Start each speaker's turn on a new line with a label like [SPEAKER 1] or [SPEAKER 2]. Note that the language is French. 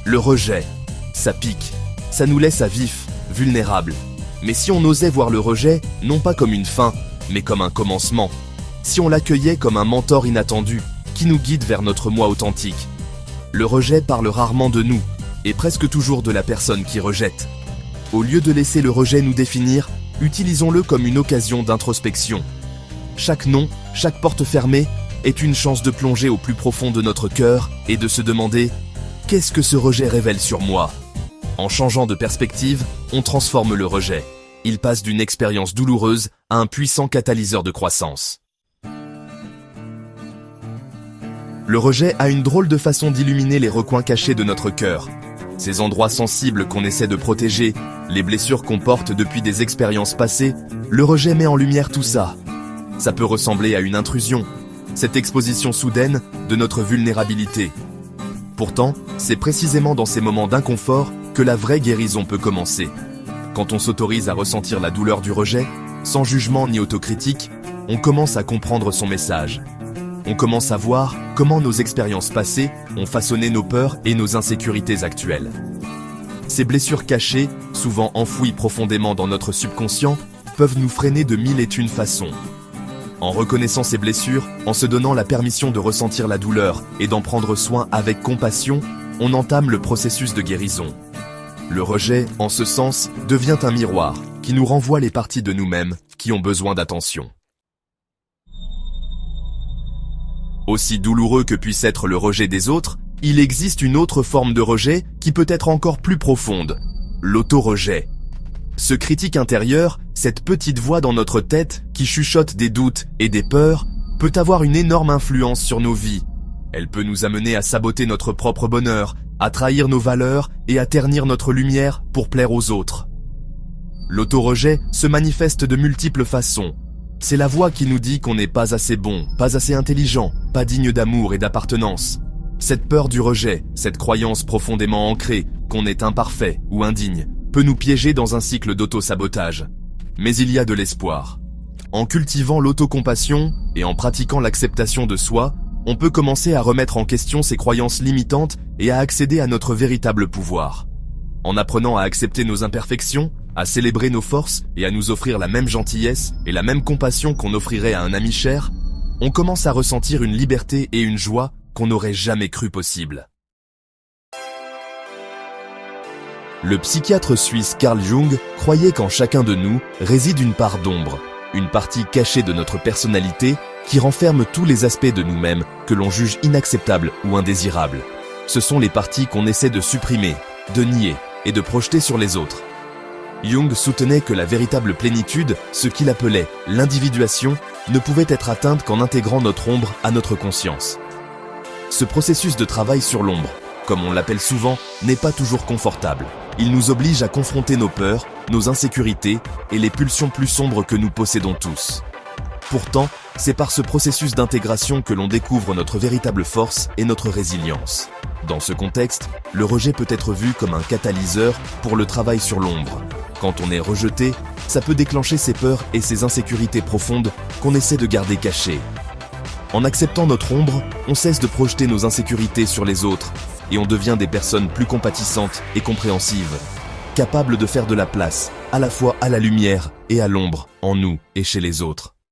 [SPEAKER 1] Le rejet, ça pique, ça nous laisse à vif, vulnérables. Mais si on osait voir le rejet, non pas comme une fin, mais comme un commencement, si on l'accueillait comme un mentor inattendu, qui nous guide vers notre moi authentique. Le rejet parle rarement de nous, et presque toujours de la personne qui rejette. Au lieu de laisser le rejet nous définir, utilisons-le comme une occasion d'introspection. Chaque non, chaque porte fermée, est une chance de plonger au plus profond de notre cœur et de se demander « Qu'est-ce que ce rejet révèle sur moi ?» En changeant de perspective, on transforme le rejet. Il passe d'une expérience douloureuse à un puissant catalyseur de croissance. Le rejet a une drôle de façon d'illuminer les recoins cachés de notre cœur. Ces endroits sensibles qu'on essaie de protéger, les blessures qu'on porte depuis des expériences passées, le rejet met en lumière tout ça. Ça peut ressembler à une intrusion, cette exposition soudaine de notre vulnérabilité. Pourtant, c'est précisément dans ces moments d'inconfort que la vraie guérison peut commencer. Quand on s'autorise à ressentir la douleur du rejet, sans jugement ni autocritique, on commence à comprendre son message. On commence à voir comment nos expériences passées ont façonné nos peurs et nos insécurités actuelles. Ces blessures cachées, souvent enfouies profondément dans notre subconscient, peuvent nous freiner de mille et une façons. En reconnaissant ces blessures, en se donnant la permission de ressentir la douleur et d'en prendre soin avec compassion, on entame le processus de guérison. Le rejet, en ce sens, devient un miroir qui nous renvoie les parties de nous-mêmes qui ont besoin d'attention. Aussi douloureux que puisse être le rejet des autres, il existe une autre forme de rejet qui peut être encore plus profonde, l'auto-rejet. Ce critique intérieur, cette petite voix dans notre tête qui chuchote des doutes et des peurs, peut avoir une énorme influence sur nos vies. Elle peut nous amener à saboter notre propre bonheur, à trahir nos valeurs et à ternir notre lumière pour plaire aux autres. L'auto-rejet se manifeste de multiples façons. C'est la voix qui nous dit qu'on n'est pas assez bon, pas assez intelligent, pas digne d'amour et d'appartenance. Cette peur du rejet, cette croyance profondément ancrée qu'on est imparfait ou indigne, peut nous piéger dans un cycle d'auto-sabotage. Mais il y a de l'espoir. En cultivant l'autocompassion et en pratiquant l'acceptation de soi, on peut commencer à remettre en question ces croyances limitantes et à accéder à notre véritable pouvoir. En apprenant à accepter nos imperfections, à célébrer nos forces et à nous offrir la même gentillesse et la même compassion qu'on offrirait à un ami cher, on commence à ressentir une liberté et une joie qu'on n'aurait jamais cru possible. Le psychiatre suisse Carl Jung croyait qu'en chacun de nous réside une part d'ombre, une partie cachée de notre personnalité qui renferme tous les aspects de nous-mêmes que l'on juge inacceptables ou indésirables. Ce sont les parties qu'on essaie de supprimer, de nier et de projeter sur les autres. Jung soutenait que la véritable plénitude, ce qu'il appelait l'individuation, ne pouvait être atteinte qu'en intégrant notre ombre à notre conscience. Ce processus de travail sur l'ombre, comme on l'appelle souvent, n'est pas toujours confortable. Il nous oblige à confronter nos peurs, nos insécurités et les pulsions plus sombres que nous possédons tous. Pourtant, c'est par ce processus d'intégration que l'on découvre notre véritable force et notre résilience. Dans ce contexte, le rejet peut être vu comme un catalyseur pour le travail sur l'ombre. Quand on est rejeté, ça peut déclencher ces peurs et ces insécurités profondes qu'on essaie de garder cachées. En acceptant notre ombre, on cesse de projeter nos insécurités sur les autres et on devient des personnes plus compatissantes et compréhensives, capables de faire de la place, à la fois à la lumière et à l'ombre, en nous et chez les autres.